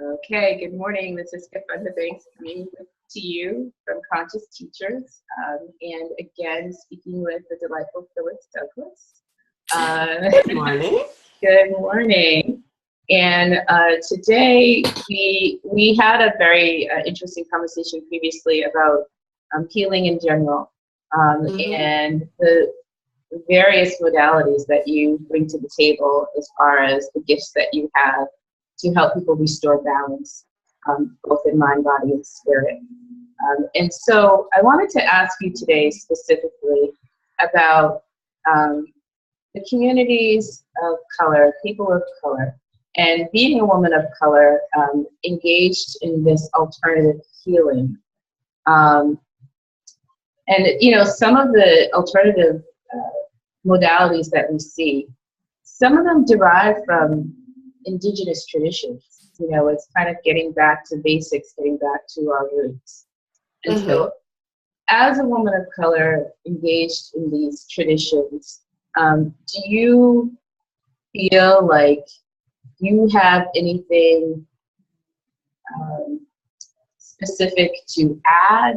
Okay, good morning. This is Kafunda Banks coming to you from Conscious Teachers. And again, speaking with the delightful Phyllis Douglas. Good morning. Good morning. And today we had a very interesting conversation previously about healing in general and the various modalities that you bring to the table as far as the gifts that you have to help people restore balance, both in mind, body, and spirit. And so I wanted to ask you today specifically about the communities of color, people of color, and being a woman of color engaged in this alternative healing. And, you know, some of the alternative modalities that we see, some of them derive from indigenous traditions. You know, it's kind of getting back to basics, getting back to our roots. And so as a woman of color engaged in these traditions, do you feel like you have anything specific to add,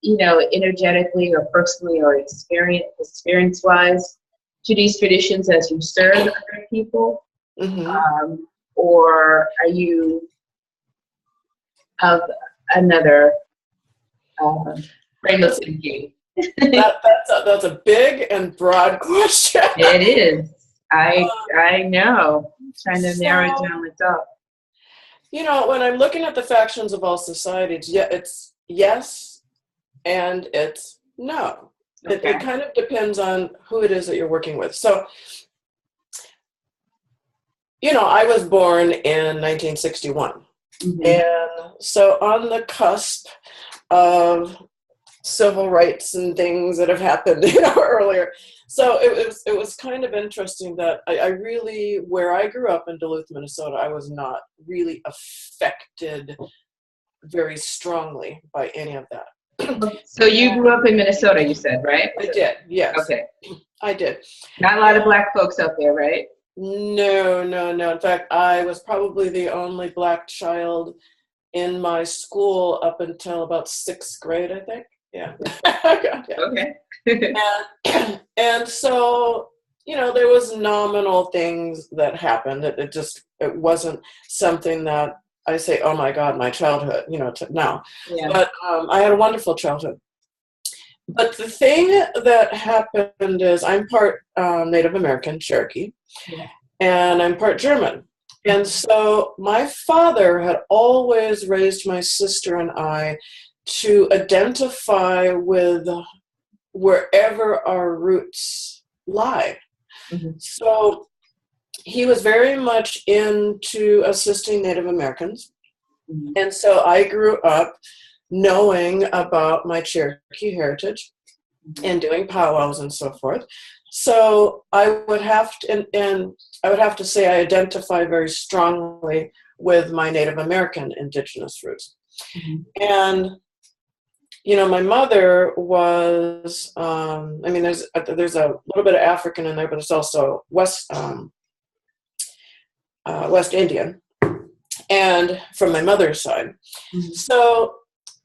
you know, energetically or personally or experience-wise to these traditions as you serve other people? Or are you of another frame of thinking? That's a big and broad question. It is. I know. I'm trying to narrow it down myself. You know, when I'm looking at the factions of all societies, yeah, it's yes and it's no. Okay. It kind of depends on who it is that you're working with. So, you know, I was born in 1961. And so on the cusp of civil rights and things that have happened, you know, earlier. So it was kind of interesting that I really, where I grew up in Duluth, Minnesota, I was not really affected very strongly by any of that. So you grew up in Minnesota, you said, right? I did, yes. Okay. I did. Not a lot of Black folks out there, right? No. In fact, I was probably the only Black child in my school up until about 6th grade, I think. Yeah. Okay. and so, you know, there was nominal things that happened. It wasn't something that I say, oh my God, my childhood, you know, now. Yeah. But I had a wonderful childhood. But the thing that happened is I'm part Native American, Cherokee, and I'm part German. And so my father had always raised my sister and I to identify with wherever our roots lie. So he was very much into assisting Native Americans. And so I grew up knowing about my Cherokee heritage and doing powwows and so forth. So I would have to, and I would have to say I identify very strongly with my Native American indigenous roots. And, you know, my mother was, I mean, there's a little bit of African in there, but it's also West Indian, and from my mother's side. So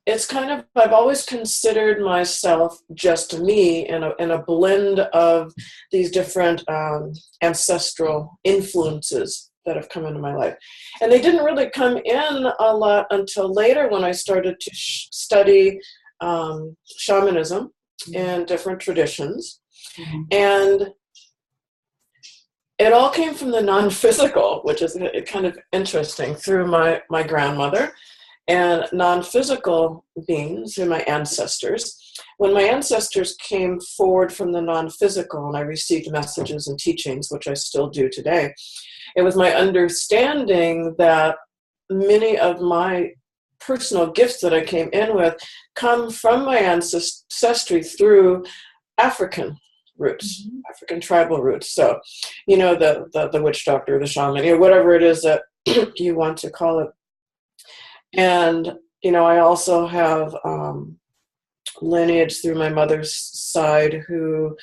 it's kind of, I've always considered myself just me in a blend of these different ancestral influences that have come into my life. And they didn't really come in a lot until later when I started to study shamanism and different traditions. And it all came from the non-physical, which is kind of interesting, through my grandmother and non-physical beings, through my ancestors. When my ancestors came forward from the non-physical and I received messages and teachings, which I still do today, it was my understanding that many of my personal gifts that I came in with come from my ancestry through African roots, African tribal roots. So, you know, the witch doctor, the shaman, you know, whatever it is that you want to call it. And, you know, I also have lineage through my mother's side who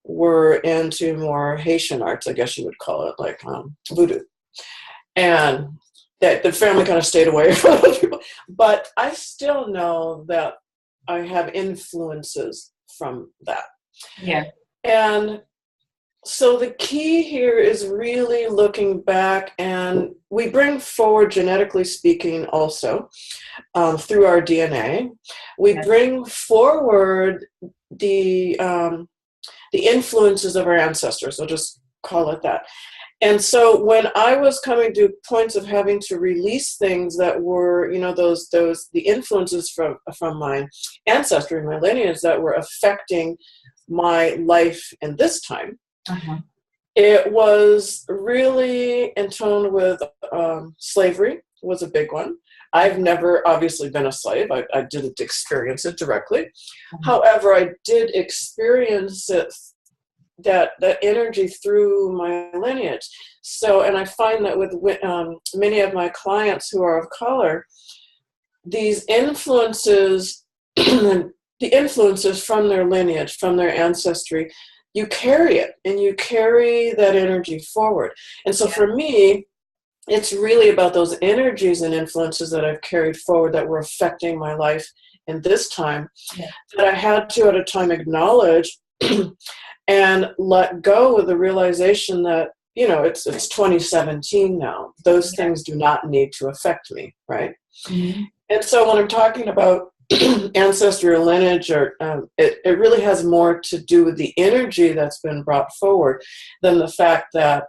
were into more Haitian arts, I guess you would call it, like voodoo. And that the family kind of stayed away from those people. But I still know that I have influences from that. Yeah. And so the key here is really looking back, and we bring forward, genetically speaking, also through our DNA. We bring forward the influences of our ancestors. I'll just call it that. And so when I was coming to points of having to release things that were, the influences from my ancestry, my lineage, that were affecting my life in this time, it was really in tone with slavery was a big one. I've never obviously been a slave. I didn't experience it directly. However, I did experience it, that energy, through my lineage. So, and I find that with many of my clients who are of color, these influences, the influences from their lineage, from their ancestry, you carry it, and you carry that energy forward. And so for me, it's really about those energies and influences that I've carried forward that were affecting my life in this time, that I had to at a time acknowledge and let go with the realization that, it's 2017 now. Those things do not need to affect me, right? And so when I'm talking about ancestry or lineage, or it really has more to do with the energy that's been brought forward than the fact that,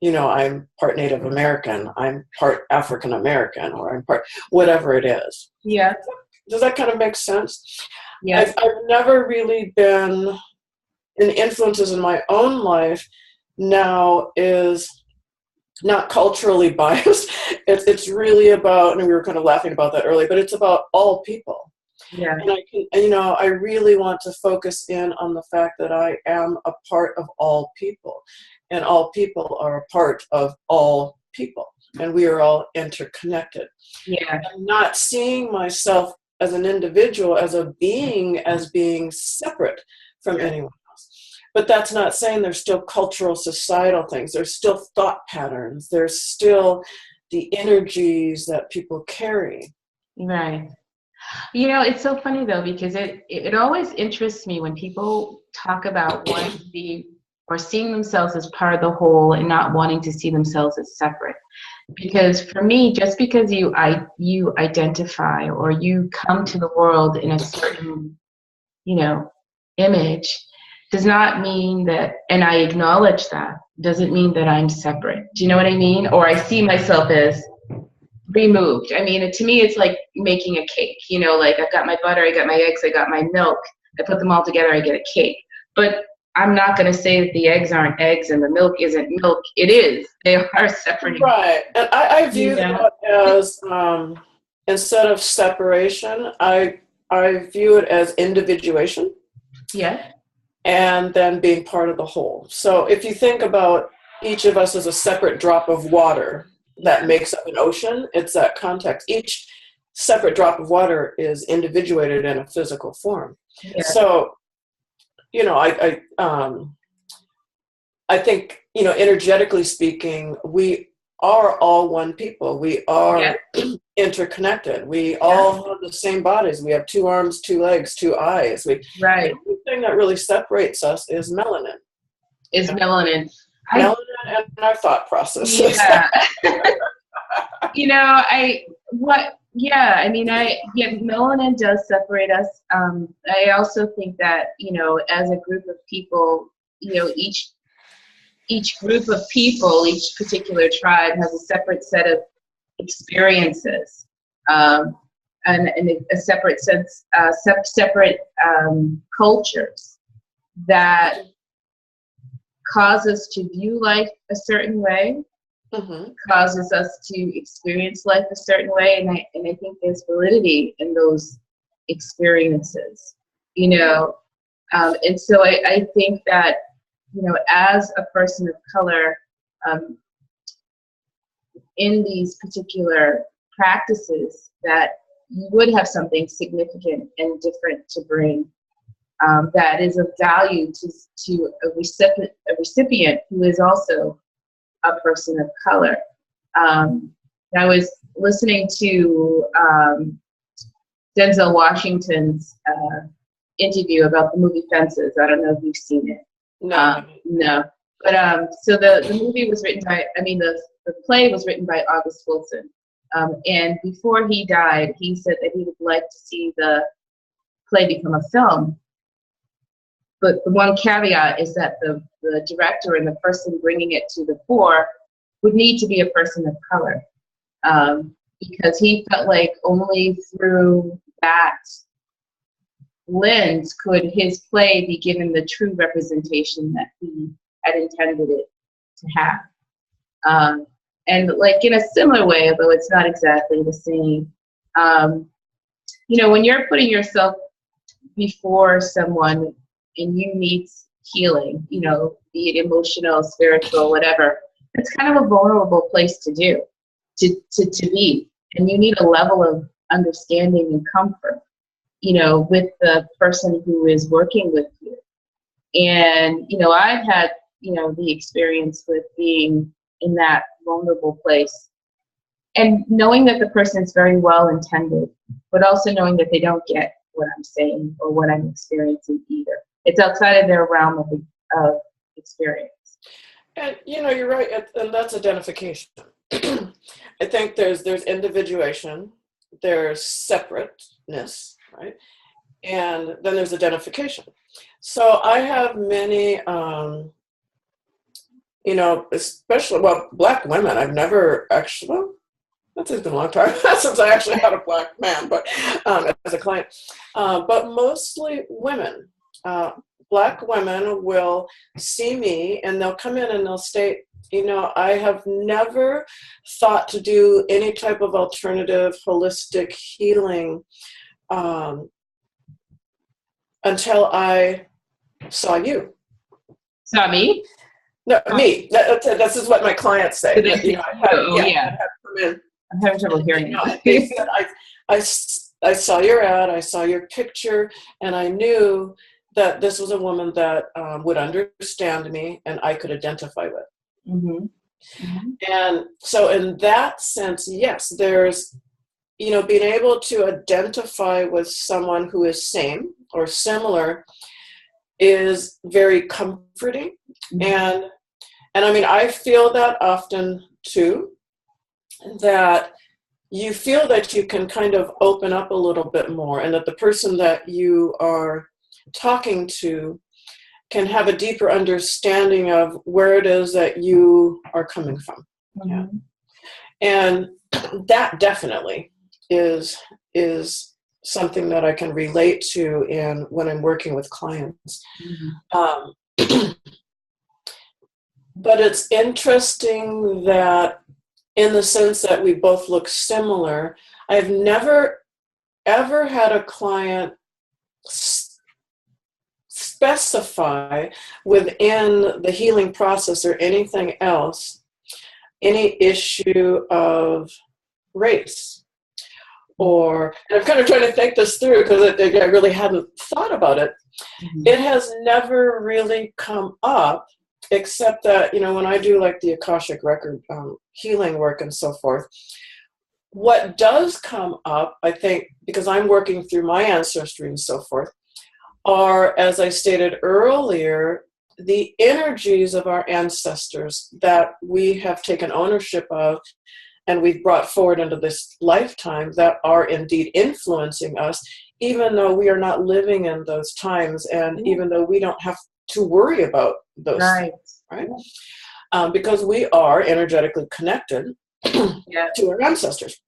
I'm part Native American, I'm part African American, or I'm part whatever it is. Yeah. Does that kind of make sense? Yes. I've never really been, in influences in my own life now is not culturally biased. It's really about, and we were kind of laughing about that earlier, but it's about all people. Yeah. And I really want to focus in on the fact that I am a part of all people, and all people are a part of all people, and we are all interconnected. Yeah. I'm not seeing myself as an individual, as being separate from anyone else. But that's not saying there's still cultural, societal things. There's still thought patterns. There's still the energies that people carry. Right. It's so funny though, because it always interests me when people talk about wanting to be, or seeing themselves as part of the whole and not wanting to see themselves as separate. Because for me, just because you identify, or you come to the world in a certain, image, does not mean that, and I acknowledge that, doesn't mean that I'm separate. Do you know what I mean? Or I see myself as removed. I mean, to me, it's like making a cake. Like I've got my butter, I got my eggs, I got my milk. I put them all together, I get a cake. But I'm not going to say that the eggs aren't eggs and the milk isn't milk. It is. They are separate. Right. And I view that as, instead of separation, I view it as individuation. Yeah. And then being part of the whole. So if you think about each of us as a separate drop of water that makes up an ocean, it's that context. Each separate drop of water is individuated in a physical form. Yeah. So, I think, energetically speaking, we are all one people. We are interconnected. We all have the same bodies. We have 2 arms, 2 legs, 2 eyes. Right. The only thing that really separates us is melanin. Melanin. Melanin and our thought processes. Yeah. Melanin does separate us. I also think that, as a group of people, each group of people, each particular tribe has a separate set of experiences, and a separate sense, separate cultures that cause us to view life a certain way, causes us to experience life a certain way, and I think there's validity in those experiences, and so I think that, as a person of color, in these particular practices, that you would have something significant and different to bring, that is of value to a recipient who is also a person of color. I was listening to Denzel Washington's interview about the movie Fences. I don't know if you've seen it. No. No. But so the movie was written by, the play was written by August Wilson. And before he died, he said that he would like to see the play become a film. But the one caveat is that the director and the person bringing it to the fore would need to be a person of color. Because he felt like only through that lens could his play be given the true representation that he had intended it to have. And like in a similar way, although it's not exactly the same, when you're putting yourself before someone and you need healing, be it emotional, spiritual, whatever, it's kind of a vulnerable place to do, to be. And you need a level of understanding and comfort, with the person who is working with you. And, I've had, the experience with being in that vulnerable place and knowing that the person is very well intended, but also knowing that they don't get what I'm saying or what I'm experiencing either. It's outside of their realm of experience. And you're right, and that's identification. I think there's individuation, there's separateness, right? And then there's identification. So I have many, especially, Black women. I've never actually, well, that's been a long time since I actually had a Black man, but as a client. But mostly women. Black women will see me and they'll come in and they'll state, I have never thought to do any type of alternative holistic healing until I saw you. Saw me? No, me. This is what my clients say. Yeah. I'm having trouble hearing you. They said, I saw your ad, I saw your picture, and I knew that this was a woman that would understand me and I could identify with. Mm-hmm. Mm-hmm. And so in that sense, yes, there's, being able to identify with someone who is same or similar is very comforting. Mm-hmm. And I feel that often too, that you feel that you can kind of open up a little bit more and that the person that you are talking to can have a deeper understanding of where it is that you are coming from. Mm-hmm. Yeah. And that definitely is something that I can relate to when I'm working with clients. Mm-hmm. But it's interesting that in the sense that we both look similar, I've never ever had a client specify within the healing process or anything else any issue of race. And I'm kind of trying to think this through because I really hadn't thought about it. Mm-hmm. It has never really come up, except that, when I do like the Akashic record healing work and so forth, what does come up, I think, because I'm working through my ancestry and so forth, are, as I stated earlier, the energies of our ancestors that we have taken ownership of and we've brought forward into this lifetime that are indeed influencing us, even though we are not living in those times and even though we don't have to worry about those things, right? Because we are energetically connected to our ancestors.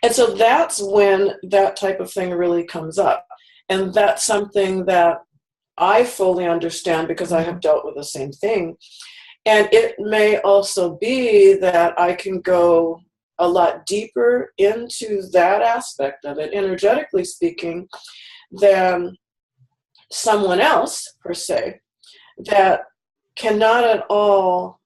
And so that's when that type of thing really comes up. And that's something that I fully understand because I have dealt with the same thing. And it may also be that I can go a lot deeper into that aspect of it, energetically speaking, than someone else, per se, that cannot at all,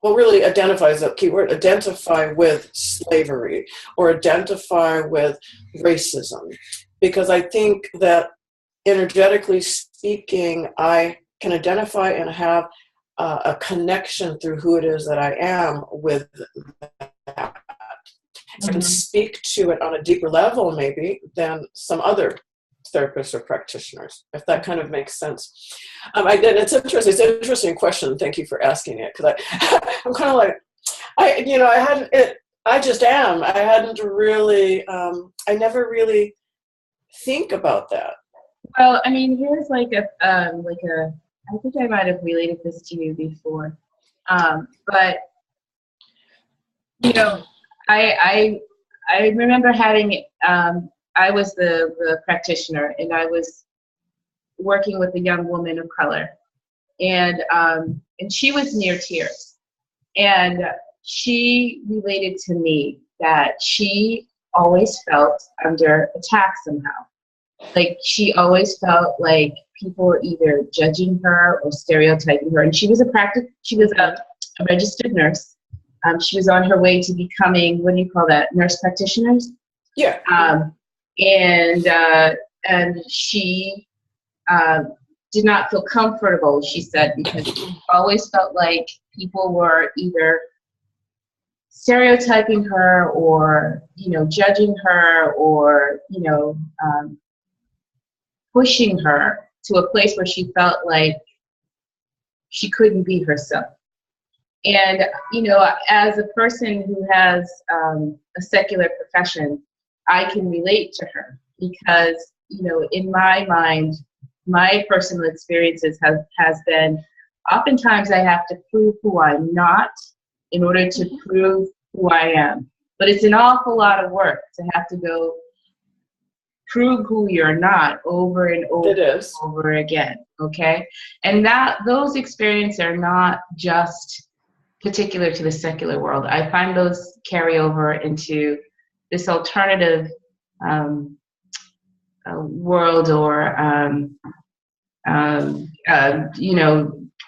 really identify is the key word, identify with slavery or identify with racism. Because I think that energetically speaking, I can identify and have a connection through who it is that I am with that. can speak to it on a deeper level maybe than some other therapists or practitioners, if that kind of makes sense. It's interesting. It's an interesting question. Thank you for asking it, because I'm kind of like, I just am. I hadn't really, I never really think about that. Well, I mean, here's I think I might have related this to you before, but I remember having, I was the practitioner, and I was working with a young woman of color, and she was near tears, and she related to me that she always felt under attack somehow. Like, she always felt like people were either judging her or stereotyping her. And she was a registered nurse. She was on her way to becoming, what do you call that, nurse practitioners? Yeah. And she did not feel comfortable, she said, because she always felt like people were either stereotyping her or, judging her or, pushing her to a place where she felt like she couldn't be herself. And, as a person who has a secular profession, I can relate to her because, in my mind, my personal experiences has been, oftentimes I have to prove who I'm not in order to prove who I am. But it's an awful lot of work to have to go prove who you're not over and over and over again, okay? And those experiences are not just particular to the secular world. I find those carry over into this alternative world, or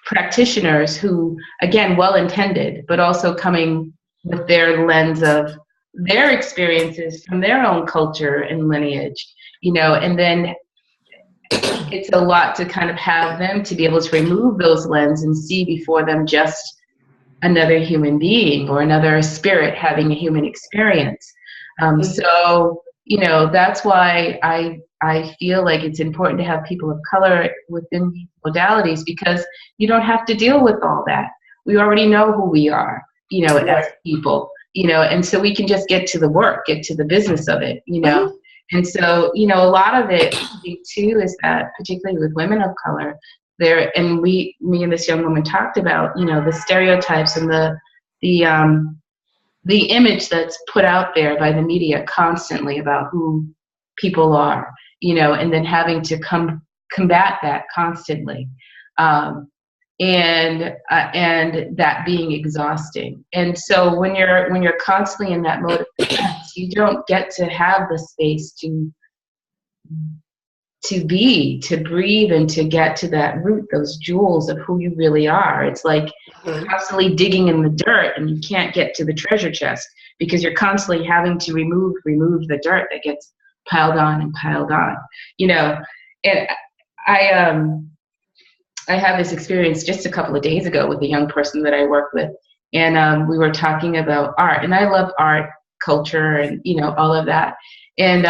practitioners who, again, well-intended, but also coming with their lens of their experiences from their own culture and lineage, and then it's a lot to kind of have them to be able to remove those lenses and see before them just another human being or another spirit having a human experience. So, that's why I feel like it's important to have people of color within these modalities, because you don't have to deal with all that. We already know who we are, as people, and so we can just get to the work, get to the business of it, And so, a lot of it, I think, too, is that particularly with women of color, me and this young woman talked about, the stereotypes and the image that's put out there by the media constantly about who people are, and then having to combat that constantly. And that being exhausting. And so when you're constantly in that mode of defense, you don't get to have the space to breathe and to get to that root, those jewels of who you really are. It's like you're constantly digging in the dirt and you can't get to the treasure chest because you're constantly having to remove the dirt that gets piled on and piled on, And I had this experience just a couple of days ago with a young person that I work with, and we were talking about art, and I love art, culture, and all of that. And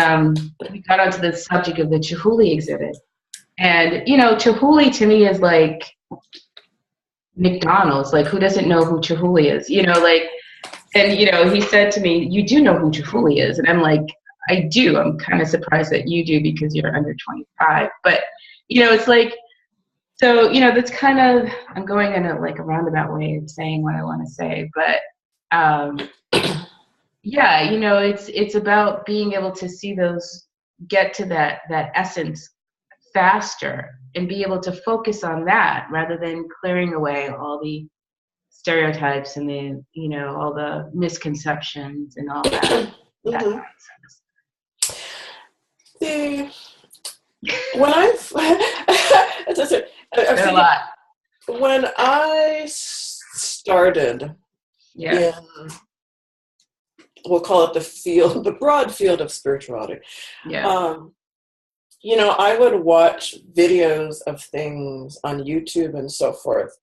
we got onto the subject of the Chihuly exhibit, and Chihuly to me is like McDonald's. Like, who doesn't know who Chihuly is? And he said to me, "You do know who Chihuly is?" And I'm like, "I do. I'm kind of surprised that you do because you're under 25." But it's like. So, that's kind of, I'm going in a roundabout way of saying what I want to say, but it's about being able to see get to that essence faster and be able to focus on that rather than clearing away all the stereotypes and all the misconceptions and all that. That nonsense. When I started in, we'll call it the broad field of spirituality, I would watch videos of things on YouTube and so forth.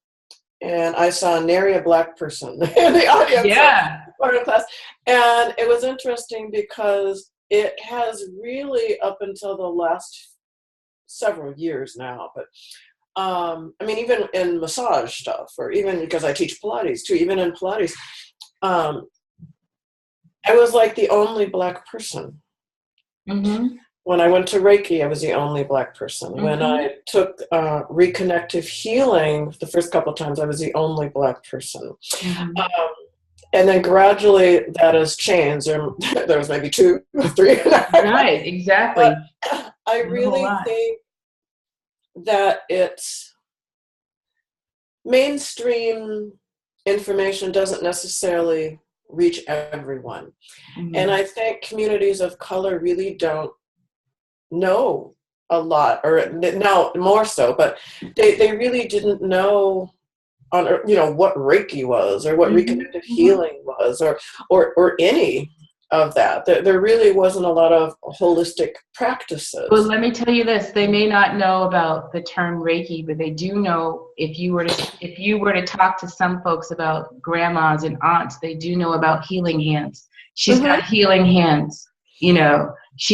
And I saw nary a black person in the audience. Part of class. And it was interesting because it has really, up until the last several years now, but I mean, even in massage stuff, or even because I teach Pilates too, even in Pilates, I was like the only Black person. Mm-hmm. When I went to Reiki, I was the only Black person. Mm-hmm. When I took reconnective healing, the first couple of times, I was the only Black person. Mm-hmm. And then gradually that has changed. There was maybe 2 or 3. Right, exactly. But I really think that it's mainstream information doesn't necessarily reach everyone. Mm-hmm. And I think communities of color really don't know a lot, or now more so, but they really didn't know on, what Reiki was, or what Mm-hmm. reconnective healing was, or any of that. There really wasn't a lot of holistic practices. Well, let me tell you this: they may not know about the term Reiki, but they do know, if you were to talk to some folks about grandmas and aunts, they do know about healing hands. She's got healing hands. Just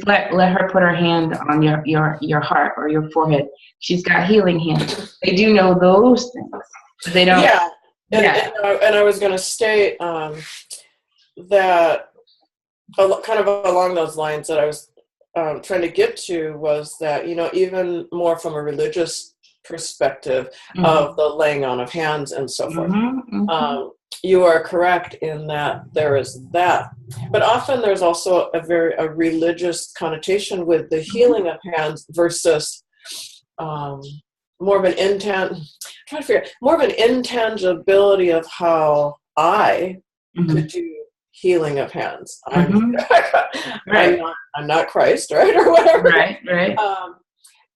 let her put her hand on your heart or your forehead. She's got healing hands. They do know those things, but they don't. Yeah. And I was going to state that kind of along those lines that I was trying to get to was that, even more from a religious perspective of the laying on of hands and so forth. You are correct in that there is that. But often there's also a religious connotation with the healing of hands versus more of an intangibility of how I could do healing of hands. I'm not Christ, right? Or whatever. Right.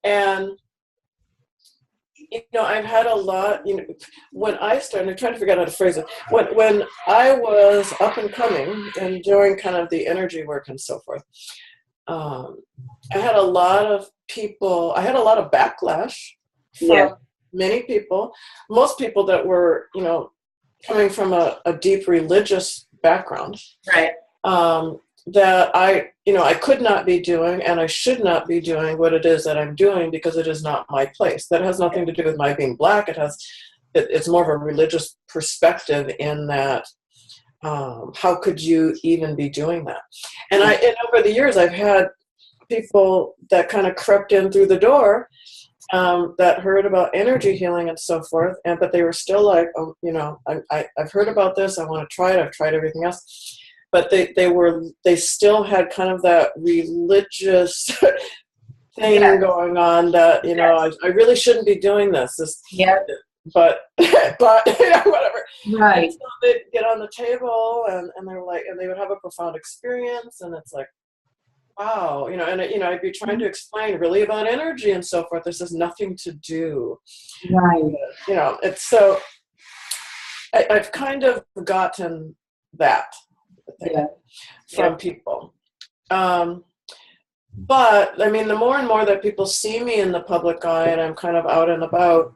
And I've had a lot, when I started, I'm trying to figure out how to phrase it. When I was up and coming and doing kind of the energy work and so forth, I had a lot of backlash from many people, most people that were, coming from a deep religious background. Right. That I could not be doing, and I should not be doing what it is that I'm doing, because it is not my place. That has nothing to do with my being Black. It's more of a religious perspective in that, how could you even be doing that? And over the years, I've had people that kind of crept in through the door, that heard about energy healing and so forth, but they were still like, I've heard about this. I want to try it. I've tried everything else. But they still had kind of that religious thing going on that, I really shouldn't be doing this. But whatever. Right. And so they'd get on the table and they were like, and they would have a profound experience, and it's like, wow, I'd be trying to explain really about energy and so forth. This has nothing to do. Right. It's so, I've kind of gotten that from people. But I mean, the more and more that people see me in the public eye and I'm kind of out and about,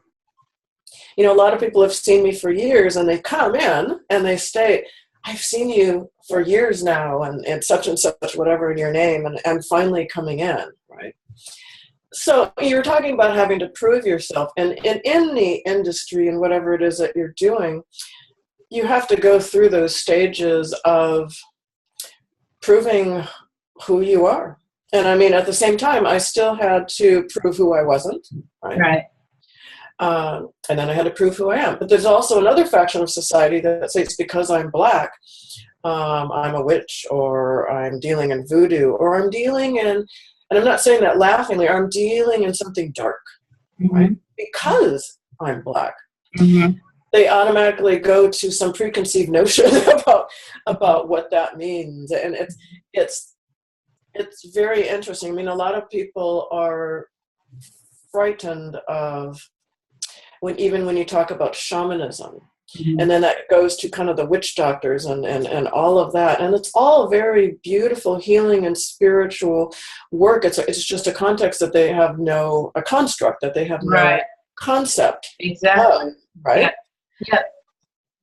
a lot of people have seen me for years, and they come in and they state, I've seen you for years now, and such whatever in your name, and I'm finally coming in, right? So you're talking about having to prove yourself, and in the industry and whatever it is that you're doing, you have to go through those stages of proving who you are. And I mean, at the same time, I still had to prove who I wasn't, right? And then I had to prove who I am. But there's also another faction of society that says because I'm Black, I'm a witch, or I'm dealing in voodoo, or I'm dealing in, and I'm not saying that laughingly, I'm dealing in something dark, right? Because I'm Black. They automatically go to some preconceived notion about what that means. And it's very interesting. I mean, a lot of people are frightened of when you talk about shamanism, and then that goes to kind of the witch doctors and all of that. And it's all very beautiful healing and spiritual work. It's just a context that they have a construct that they have no concept. Exactly. Of, right? Yeah.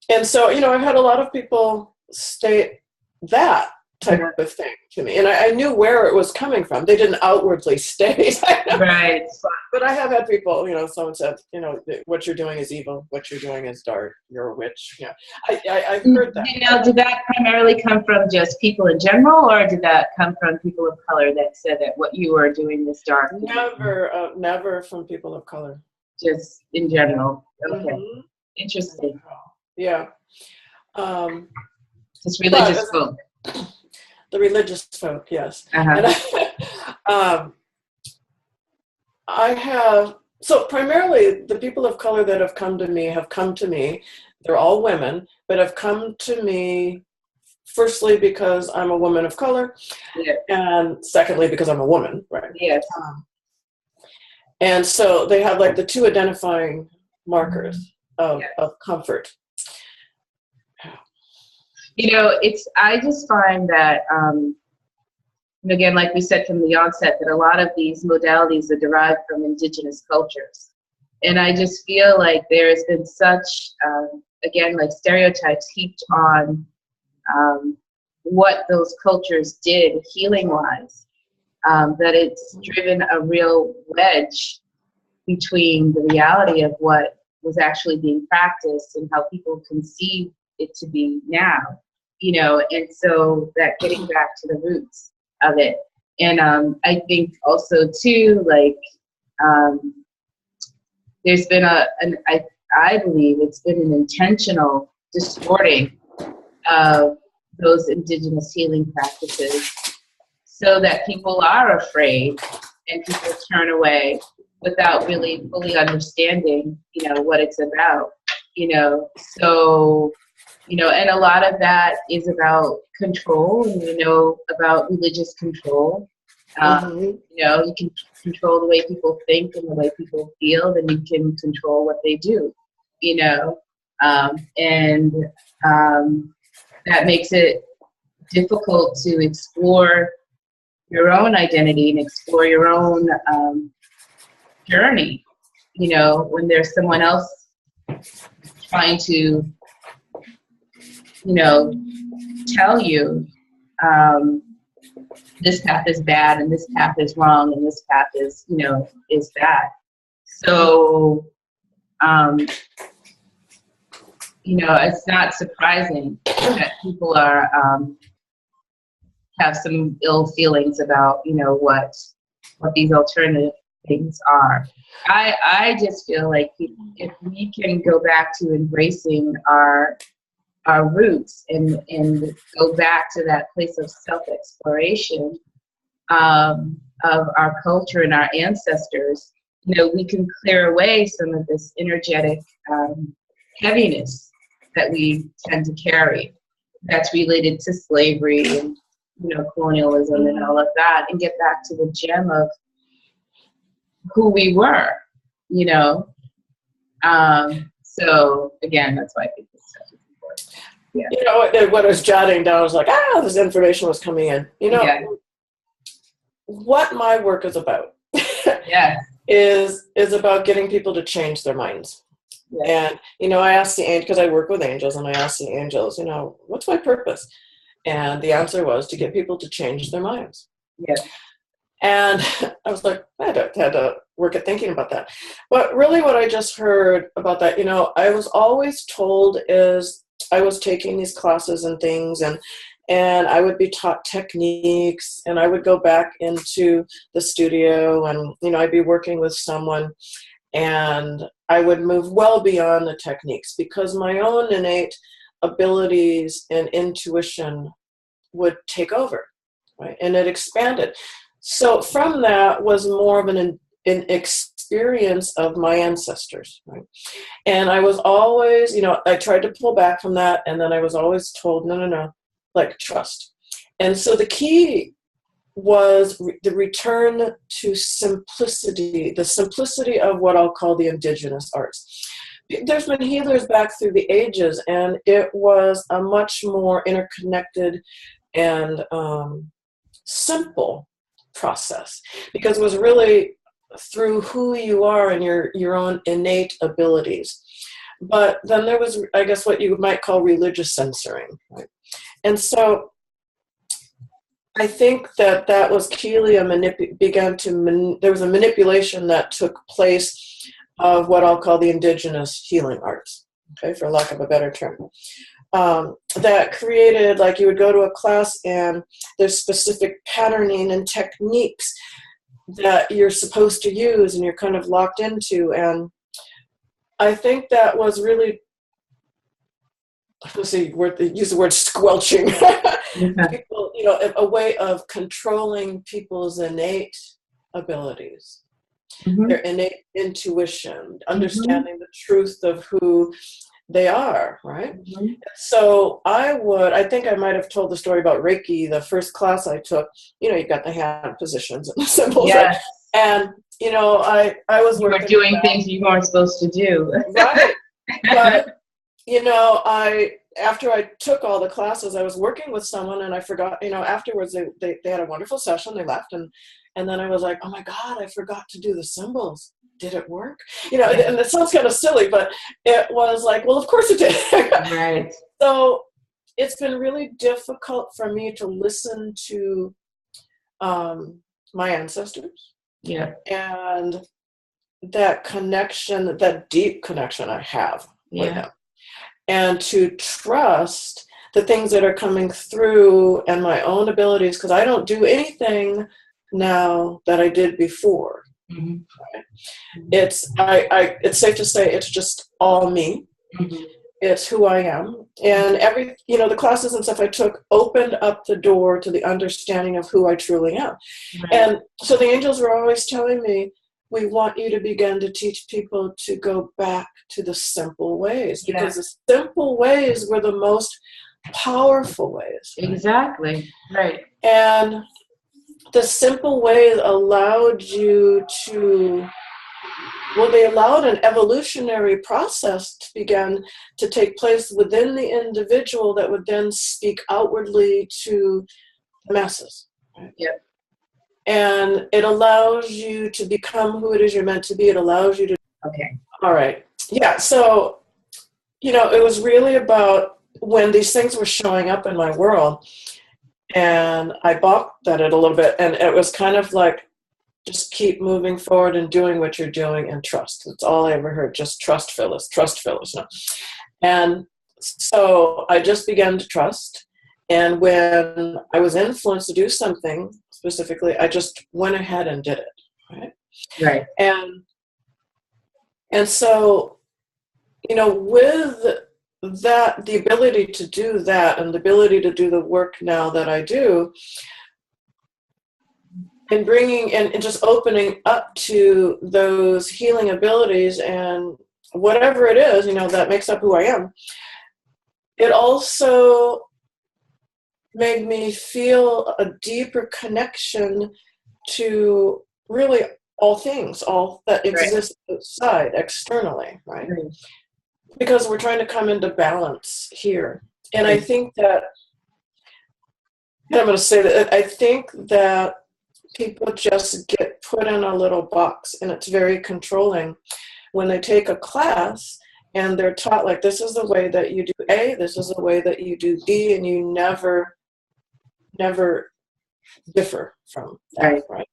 And so, I've had a lot of people state that type of thing to me. And I knew where it was coming from. They didn't outwardly state. Right. But I have had people, someone said, what you're doing is evil. What you're doing is dark. You're a witch. Yeah. I've heard that. Did that primarily come from just people in general, or did that come from people of color that said that what you were doing was dark? Never from people of color. Just in general. Okay. Mm-hmm. Interesting. Yeah. It's religious folk. The religious folk, yes. Uh-huh. And I have, so primarily the people of color that have come to me, they're all women, but have come to me firstly because I'm a woman of color, yeah. And secondly because I'm a woman, right? Yes. And so they have like the two identifying markers of comfort. I just find that, again, like we said from the onset, that a lot of these modalities are derived from indigenous cultures. And I just feel like there has been such, again, like stereotypes heaped on what those cultures did healing-wise, that it's driven a real wedge between the reality of what was actually being practiced and how people conceive it to be now. And so that getting back to the roots of it. And I think also too, like, there's been I believe it's been an intentional distorting of those indigenous healing practices so that people are afraid and people turn away without really fully understanding, what it's about, so, and a lot of that is about control, and about religious control. You can control the way people think and the way people feel, then you can control what they do, and that makes it difficult to explore your own identity and explore your own journey, when there's someone else trying to, tell you this path is bad and this path is wrong and this path is, is bad. So, it's not surprising that people are have some ill feelings about, what these alternative things are. I just feel like if we can go back to embracing our roots and go back to that place of self-exploration of our culture and our ancestors, we can clear away some of this energetic heaviness that we tend to carry that's related to slavery and colonialism and all of that, and get back to the gem of who we were, so again, that's why I think this stuff is important. Yeah. What I was jotting down, I was like, this information was coming in. What my work is about is about getting people to change their minds. Yes. And, I asked the angel, because I work with angels, and I asked the angels, what's my purpose? And the answer was to get people to change their minds. Yes. And I was like, I had to work at thinking about that. But really what I just heard about that, I was always told is I was taking these classes and things, and I would be taught techniques, and I would go back into the studio and, I'd be working with someone, and I would move well beyond the techniques because my own innate abilities and intuition would take over, right? And it expanded. So from that was more of an experience of my ancestors, right? And I was always, I tried to pull back from that, and then I was always told, no, like trust. And so the key was the return to simplicity, the simplicity of what I'll call the indigenous arts. There's been healers back through the ages, and it was a much more interconnected and simple process, because it was really through who you are and your own innate abilities. But then there was, I guess, what you might call religious censoring, right? And so I think that that was Keeley there was a manipulation that took place of what I'll call the indigenous healing arts, okay, for lack of a better term. That created, like, you would go to a class and there's specific patterning and techniques that you're supposed to use and you're kind of locked into. And I think that was really, use the word squelching. People, a way of controlling people's innate abilities, their innate intuition, understanding the truth of who they are, right? So I think I might have told the story about Reiki, the first class I took. You've got the hand positions and the symbols. Yes. And, I was working. You were doing things you weren't supposed to do. Right. But, after I took all the classes, I was working with someone and I forgot, afterwards they had a wonderful session, they left, and then I was like, oh my God, I forgot to do the symbols. Did it work? And it sounds kind of silly, but it was like, well, of course it did. Right. So it's been really difficult for me to listen to my ancestors. Yeah. And that connection, that deep connection I have with them. And to trust the things that are coming through and my own abilities, because I don't do anything now that I did before. Right? It's safe to say it's just all me. It's who I am. And the classes and stuff I took opened up the door to the understanding of who I truly am. Right. And so the angels were always telling me, we want you to begin to teach people to go back to the simple ways, because the simple ways were the most powerful ways. Right? Exactly. Right. And the simple ways allowed you to, they allowed an evolutionary process to begin to take place within the individual that would then speak outwardly to the masses. Right? Yep. And it allows you to become who it is you're meant to be. It allows you to... Okay. All right. Yeah, so, it was really about when these things were showing up in my world, and I balked at it a little bit, and it was kind of like, just keep moving forward and doing what you're doing and trust. That's all I ever heard. Just trust, Phyllis. Trust, Phyllis. No. And so I just began to trust. And when I was influenced to do something specifically, I just went ahead and did it. Right. Right. And so, with that, the ability to do that and the ability to do the work now that I do, and bringing and just opening up to those healing abilities and whatever it is, that makes up who I am, it also made me feel a deeper connection to really all things, all that exist outside, externally, right? Because we're trying to come into balance here. And I think that, I'm going to say that, I think that people just get put in a little box, and it's very controlling when they take a class and they're taught, like, this is the way that you do A, this is the way that you do B, and you never differ from that, right?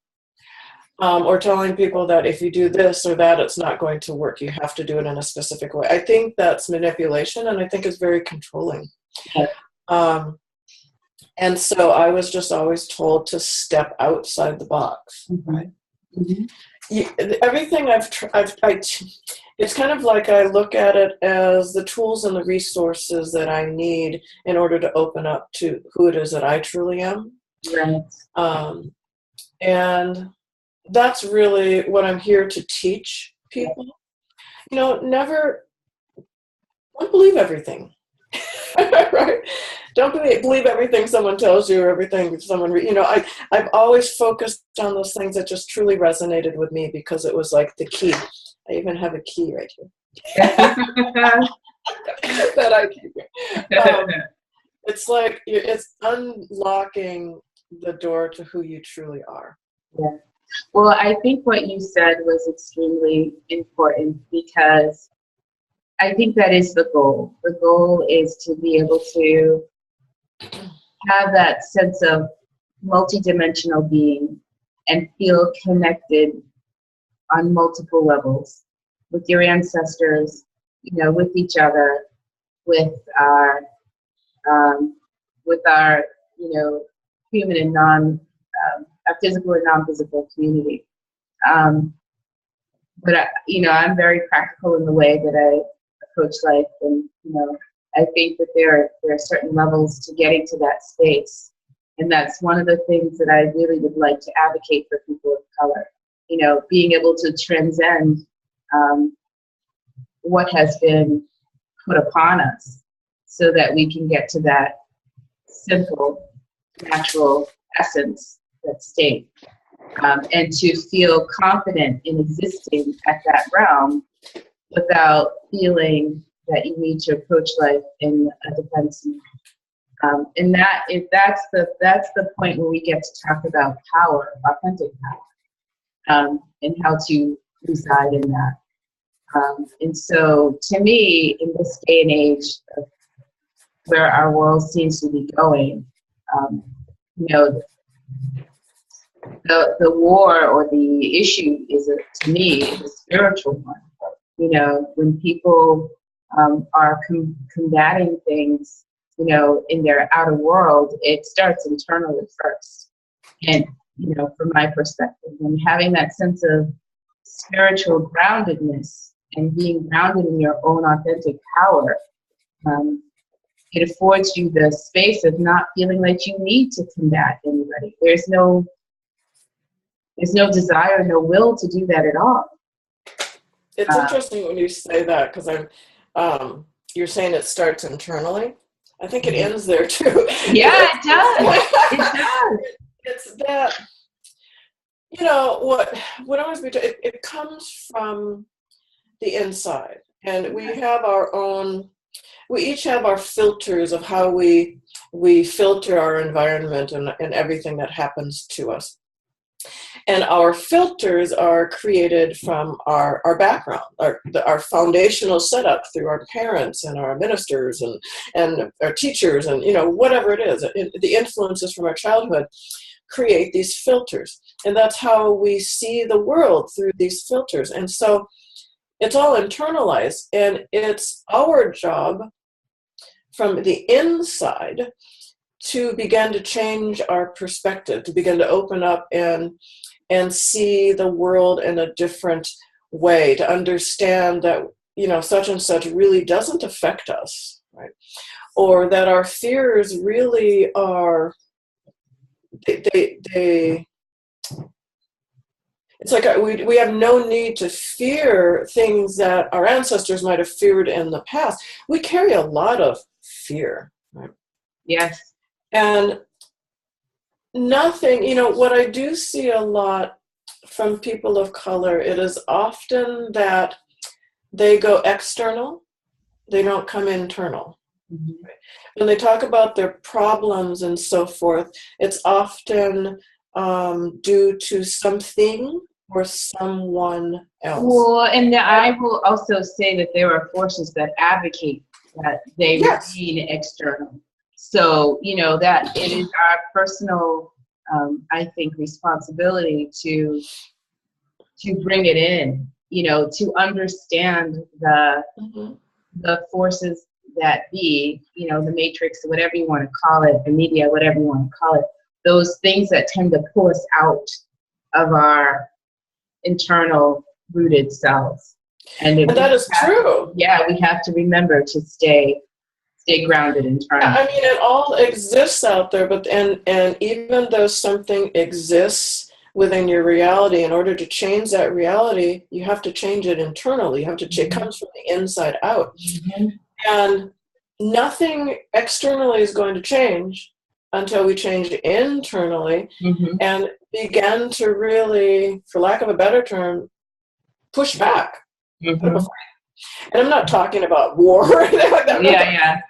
Or telling people that if you do this or that, it's not going to work. You have to do it in a specific way. I think that's manipulation, and I think it's very controlling. And so I was just always told to step outside the box, right? Everything it's kind of like I look at it as the tools and the resources that I need in order to open up to who it is that I truly am. Right. And that's really what I'm here to teach people. Don't believe everything. Right? Don't believe everything someone tells you or everything someone, I've always focused on those things that just truly resonated with me, because it was like the key. I even have a key right here that I keep. It's like, it's unlocking the door to who you truly are. Yeah. Well, I think what you said was extremely important, because I think that is the goal. The goal is to be able to have that sense of multidimensional being and feel connected on multiple levels with your ancestors, with each other, with our, human and our physical and non-physical community. But I'm very practical in the way that I approach life, and I think that there are certain levels to getting to that space, and that's one of the things that I really would like to advocate for people of color. Being able to transcend what has been put upon us, so that we can get to that simple, natural essence, that state. And to feel confident in existing at that realm without feeling that you need to approach life in a defensive. And that's the point where we get to talk about power, authentic power, and how to reside in that. And so, to me, in this day and age of where our world seems to be going, the war or the issue to me, is a spiritual one. When people are combating things, in their outer world, it starts internally first. And, from my perspective, and having that sense of spiritual groundedness and being grounded in your own authentic power, it affords you the space of not feeling like you need to combat anybody. There's no desire, no will to do that at all. It's interesting when you say that, because you're saying it starts internally. I think it ends there too. Yeah, it does. It does. It's that, what I was it comes from the inside, and we each have our filters of how we filter our environment and everything that happens to us. And our filters are created from our background, our foundational setup through our parents and our ministers and our teachers and, whatever it is. The influences from our childhood create these filters. And that's how we see the world, through these filters. And so it's all internalized. And it's our job from the inside to begin to change our perspective, to begin to open up and see the world in a different way, to understand that, such and such really doesn't affect us, right? Or that our fears really are, it's like we have no need to fear things that our ancestors might have feared in the past. We carry a lot of fear, right? Yes. And nothing, what I do see a lot from people of color, it is often that they go external, they don't come internal. Mm-hmm. When they talk about their problems and so forth, it's often due to something or someone else. Well, and I will also say that there are forces that advocate that they remain external. So, that it is our personal, I think, responsibility to bring it in, to understand the forces that be, the matrix, whatever you want to call it, the media, whatever you want to call it, those things that tend to pull us out of our internal rooted selves. And that is true. Yeah, we have to remember to stay grounded internally. I mean, it all exists out there, but and even though something exists within your reality, in order to change that reality, you have to change it internally. You have to. It comes from the inside out, and nothing externally is going to change until we change internally and begin to really, for lack of a better term, push back. And I'm not talking about war or anything like that. Yeah.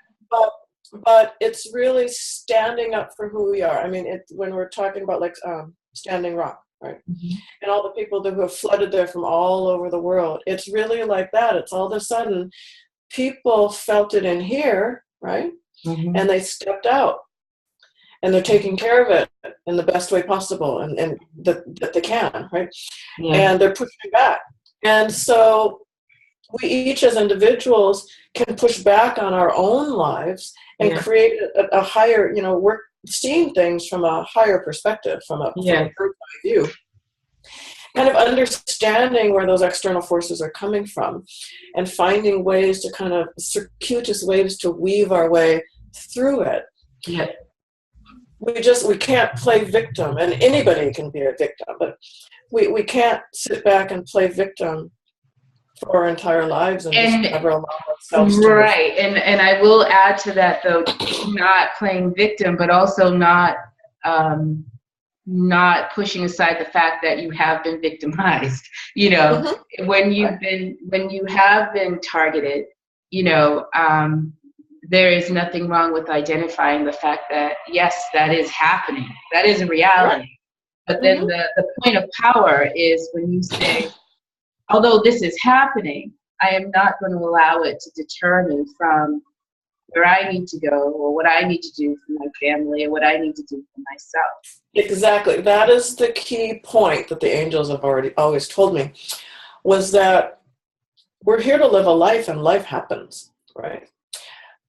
But it's really standing up for who we are. I mean, when we're talking about Standing Rock, right? And all the people who have flooded there from all over the world, it's really like that. It's all of a sudden people felt it in here, right? Mm-hmm. And they stepped out. And they're taking care of it in the best way possible, and that they can, right? Yeah. And they're pushing back. And so we each as individuals can push back on our own lives and create a higher, we're seeing things from a higher perspective, from a bird's eye view. Kind of understanding where those external forces are coming from and finding ways to kind of circuitous ways to weave our way through it. Yeah. We can't play victim, and anybody can be a victim, but we can't sit back and play victim for our entire lives and just never allow ourselves to. Right, and I will add to that, though, not playing victim, but also not pushing aside the fact that you have been victimized. When you have been targeted, there is nothing wrong with identifying the fact that, yes, that is happening. That is a reality. Right. But then the point of power is when you say, although this is happening, I am not going to allow it to deter me from where I need to go or what I need to do for my family and what I need to do for myself. Exactly. That is the key point that the angels have always told me, was that we're here to live a life and life happens, right?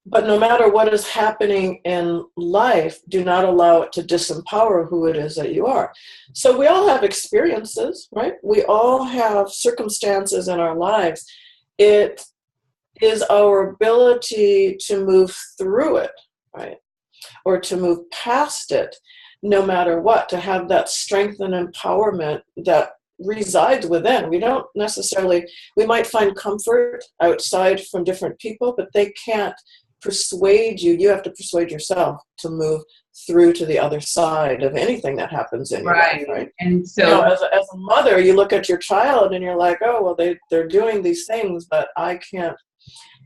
But no matter what is happening in life, do not allow it to disempower who it is that you are. So we all have experiences, right? We all have circumstances in our lives. It is our ability to move through it, right? Or to move past it, no matter what, to have that strength and empowerment that resides within. We don't necessarily, we might find comfort outside from different people, but they can't persuade you. You have to persuade yourself to move through to the other side of anything that happens in your life, right? And so, as a mother, you look at your child and you're like, oh, well, they're doing these things, but I can't.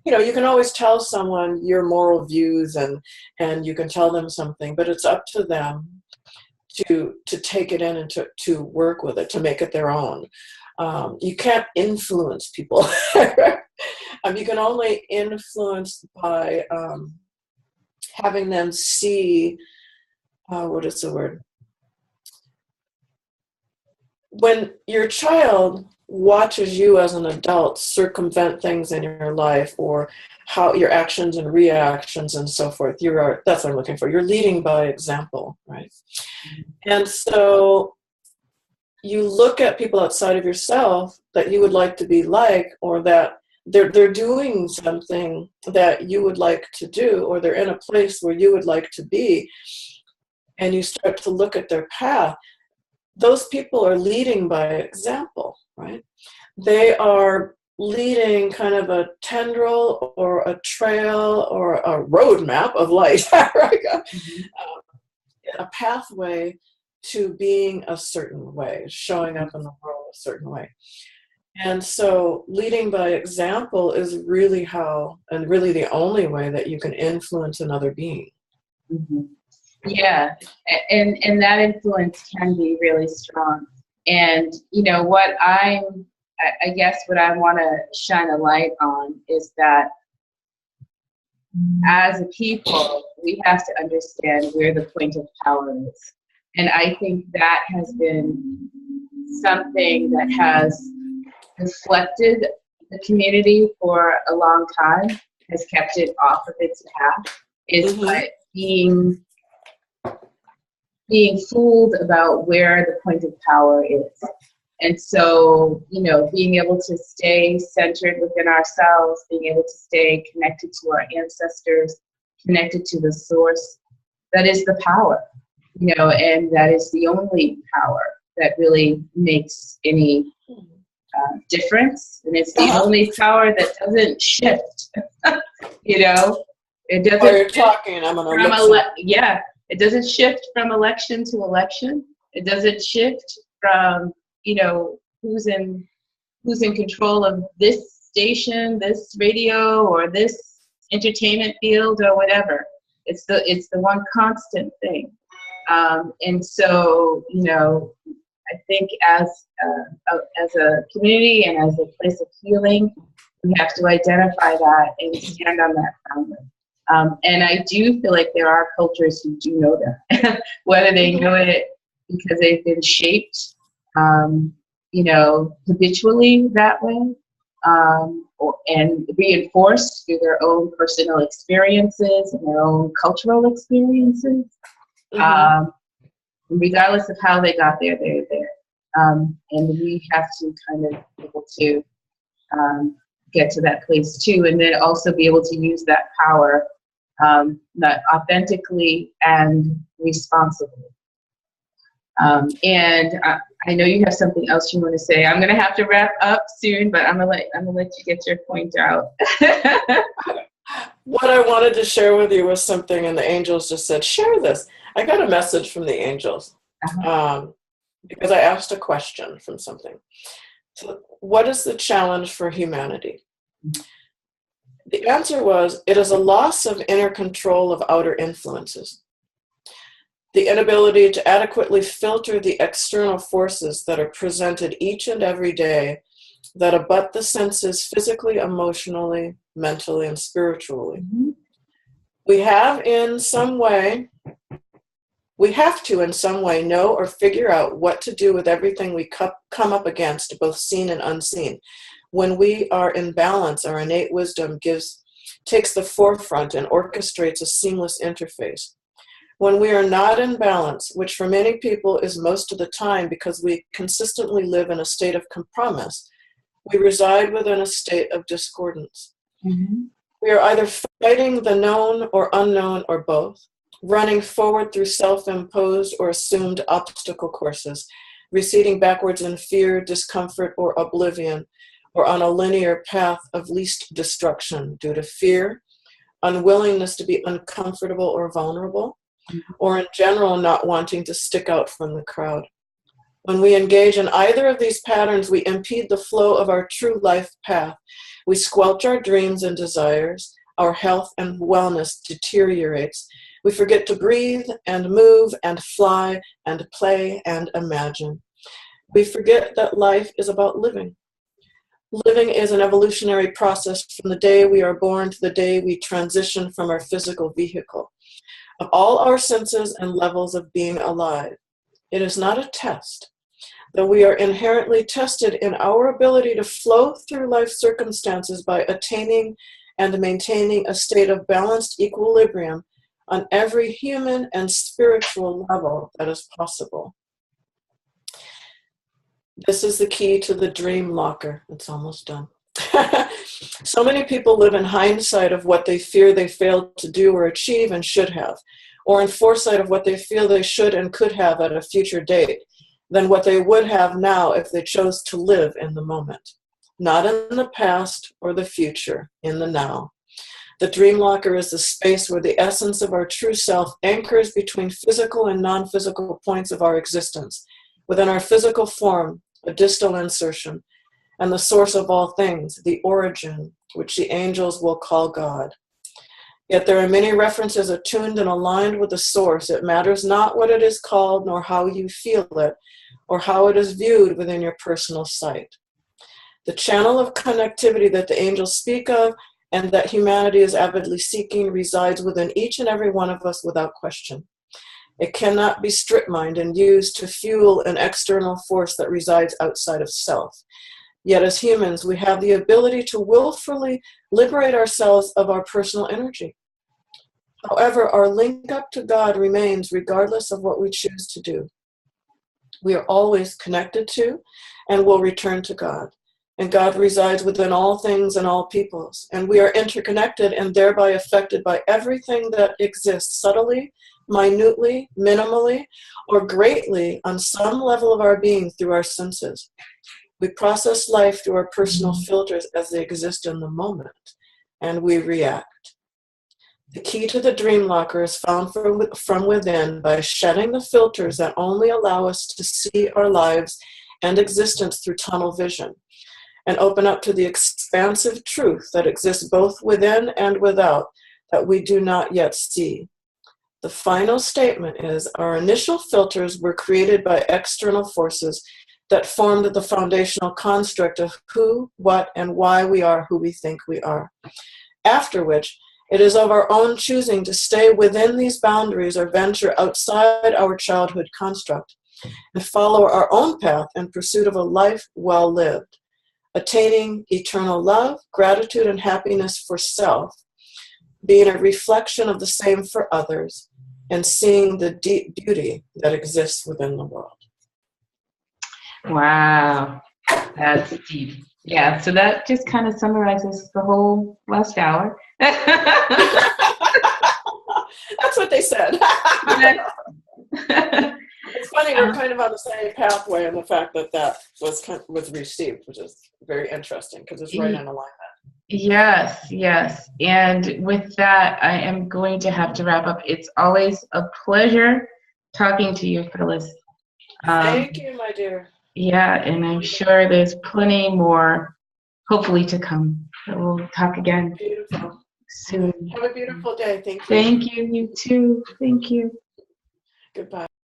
You can always tell someone your moral views and you can tell them something, but it's up to them to take it in and to work with it, to make it their own. You can't influence people. You can only influence by having them see, what is the word? When your child watches you as an adult circumvent things in your life, or how your actions and reactions and so forth, that's what I'm looking for. You're leading by example, right? And so you look at people outside of yourself that you would like to be like, or that they're doing something that you would like to do, or they're in a place where you would like to be, and you start to look at their path. Those people are leading by example, right? They are leading kind of a tendril or a trail or a roadmap of light, right? A pathway to being a certain way, showing up in the world a certain way. And so leading by example is really how, and really the only way that you can influence another being. Mm-hmm. Yeah, and that influence can be really strong. And what I guess what I want to shine a light on is that as a people, we have to understand where the point of power is. And I think that has been something that has reflected the community for a long time, has kept it off of its path, is by being fooled about where the point of power is. And so, being able to stay centered within ourselves, being able to stay connected to our ancestors, connected to the source, that is the power, and that is the only power that really makes any difference. And it's the only power that doesn't shift, It doesn't. While you're talking, I'm going to look. It doesn't shift from election to election. It doesn't shift from, who's in control of this station, this radio, or this entertainment field, or whatever. It's the one constant thing. And so, I think as a community and as a place of healing, We have to identify that and stand on that ground. And I do feel like there are cultures who do know that, whether they know it because they've been shaped, habitually that way, and reinforced through their own personal experiences and their own cultural experiences. Regardless of how they got there, they're there. And we have to kind of be able to get to that place too, and then also be able to use that power that authentically and responsibly. And I know you have something else you want to say. I'm going to have to wrap up soon, but I'm gonna let you get your point out. What I wanted to share with you was something, and the angels just said, share this. I got a message from the angels because I asked a question from something. So, what is the challenge for humanity? The answer was, it is a loss of inner control of outer influences. The inability to adequately filter the external forces that are presented each and every day that abut the senses physically, emotionally, mentally, and spiritually. We have to in some way know or figure out what to do with everything we come up against, both seen and unseen. When we are in balance, our innate wisdom takes the forefront and orchestrates a seamless interface. When we are not in balance, which for many people is most of the time because we consistently live in a state of compromise, we reside within a state of discordance. We are either fighting the known or unknown or both, running forward through self-imposed or assumed obstacle courses, receding backwards in fear, discomfort, or oblivion, or on a linear path of least destruction due to fear, unwillingness to be uncomfortable or vulnerable, or in general not wanting to stick out from the crowd. When we engage in either of these patterns, we impede the flow of our true life path. We squelch our dreams and desires. Our health and wellness deteriorates. We forget to breathe and move and fly and play and imagine. We forget that life is about living. Living is an evolutionary process from the day we are born to the day we transition from our physical vehicle. Of all our senses and levels of being alive, it is not a test, though we are inherently tested in our ability to flow through life circumstances by attaining and maintaining a state of balanced equilibrium on every human and spiritual level that is possible. This is the key to the dream locker. It's almost done. So many people live in hindsight of what they fear they failed to do or achieve and should have, or in foresight of what they feel they should and could have at a future date, than what they would have now if they chose to live in the moment. Not in the past or the future, in the now. The dream locker is the space where the essence of our true self anchors between physical and non-physical points of our existence, within our physical form, a distal insertion, and the source of all things, the origin, which the angels will call God. Yet there are many references attuned and aligned with the source. It matters not what it is called, nor how you feel it, or how it is viewed within your personal sight. The channel of connectivity that the angels speak of and that humanity is avidly seeking resides within each and every one of us without question. It cannot be strip-mined and used to fuel an external force that resides outside of self. Yet as humans, we have the ability to willfully liberate ourselves of our personal energy. However, our link up to God remains regardless of what we choose to do. We are always connected to and will return to God. And God resides within all things and all peoples. And we are interconnected and thereby affected by everything that exists subtly, minutely, minimally, or greatly on some level of our being through our senses. We process life through our personal filters as they exist in the moment, and we react. The key to the dream locker is found from within by shedding the filters that only allow us to see our lives and existence through tunnel vision, and open up to the expansive truth that exists both within and without that we do not yet see. The final statement is our initial filters were created by external forces that formed the foundational construct of who, what, and why we are who we think we are. After which, it is of our own choosing to stay within these boundaries or venture outside our childhood construct and follow our own path in pursuit of a life well lived, attaining eternal love, gratitude, and happiness for self, being a reflection of the same for others, and seeing the deep beauty that exists within the world. Wow, that's deep. Yeah, so that just kind of summarizes the whole last hour. That's what they said. It's funny, we're kind of on the same pathway in the fact that that was received, which is very interesting because it's right in alignment. Yes. And with that, I am going to have to wrap up. It's always a pleasure talking to you, Phyllis. Thank you, my dear. Yeah, and I'm sure there's plenty more, hopefully, to come. So we'll talk again Beautiful. soon. Have a beautiful day. Thank you. Thank you. You too. Thank you. Goodbye.